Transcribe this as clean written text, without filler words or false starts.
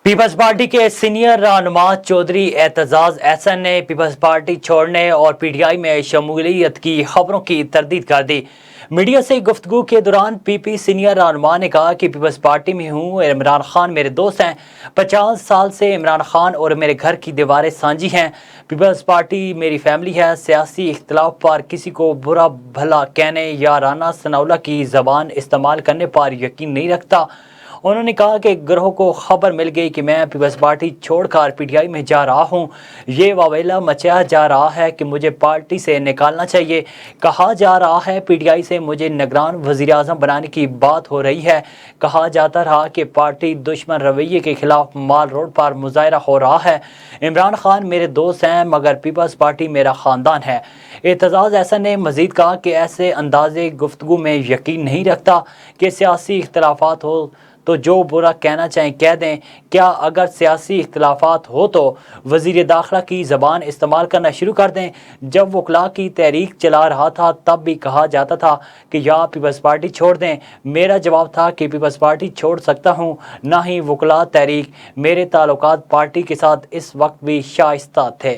Peoples party کے senior رہنما چودھری اعتزاز احسن نے پیپلز پارٹی چھوڑنے اور پی ٹی آئی میں شمولیت کی خبروں کی تردید کر دی۔ میڈیا سے گفتگو کے دوران پی پی سینئر رہنما نے کہا کہ پیپلز پارٹی میں ہوں، عمران خان میرے دوست ہیں، 50 سال سے عمران خان اور میرے گھر کی دیواریں سانجی ہیں۔ پیپلز پارٹی میری فیملی ہے۔ سیاسی اختلاف پر کسی کو برا بھلا کہنے یا رانا ثناءاللہ کی زبان استعمال کرنے پر یقین نہیں رکھتا۔ انہوں نے کہا کہ گروہ کو خبر مل گئی کہ میں پیپلز پارٹی چھوڑ کر پی ٹی آئی میں جا رہا ہوں۔ یہ واویلا مچایا جا رہا ہے کہ مجھے پارٹی سے نکالنا چاہیے۔ کہا جا رہا ہے پی ٹی آئی سے مجھے نگران وزیر اعظم بنانے کی بات ہو رہی ہے۔ کہا جاتا رہا کہ پارٹی دشمن رویے کے خلاف مال روڈ پر مظاہرہ ہو رہا ہے۔ عمران خان میرے دوست ہیں مگر پیپلز پارٹی میرا خاندان ہے۔ اعتزاز احسن نے مزید کہا کہ ایسے انداز گفتگو میں یقین نہیں رکھتا کہ سیاسی اختلافات ہو تو جو برا کہنا چاہیں کہہ دیں۔ کیا اگر سیاسی اختلافات ہو تو وزیر داخلہ کی زبان استعمال کرنا شروع کر دیں؟ جب وکلاء کی تحریک چلا رہا تھا تب بھی کہا جاتا تھا کہ یا پیپلز پارٹی چھوڑ دیں۔ میرا جواب تھا کہ پیپلز پارٹی چھوڑ سکتا ہوں، نہ ہی وکلاء تحریک۔ میرے تعلقات پارٹی کے ساتھ اس وقت بھی شائستہ تھے۔